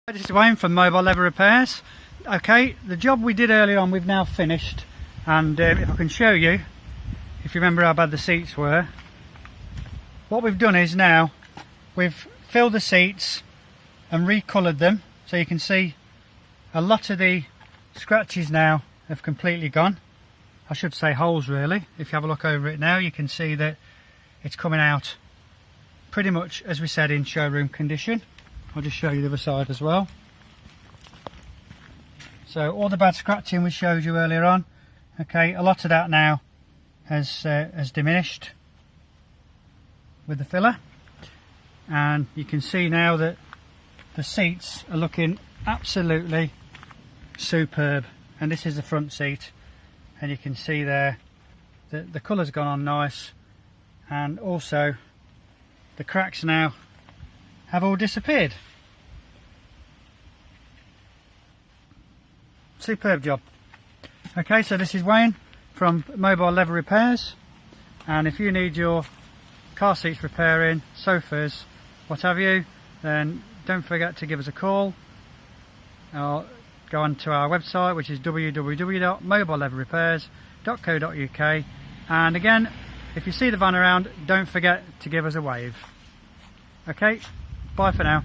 This is Wayne from Mobile Leather Repairs. Okay, the job we did earlier on we've now finished, and if I can show you, if you remember how bad the seats were, what we've done is now we've filled the seats and recoloured them, so you can see a lot of the scratches now have completely gone. I should say holes really. If you have a look over it now, you can see that it's coming out pretty much as we said, in showroom condition. I'll just show you the other side as well. So all the bad scratching we showed you earlier on, okay, a lot of that now has diminished with the filler, and you can see now that the seats are looking absolutely superb. And this is the front seat, and you can see there that the colour's gone on nice, and also the cracks now have all disappeared. Superb job. Okay, so this is Wayne from Mobile Leather Repairs, and if you need your car seats repairing, sofas, what have you, then don't forget to give us a call or go on to our website, which is www.mobileleatherrepairs.co.uk. and again, if you see the van around, don't forget to give us a wave. Okay, bye for now.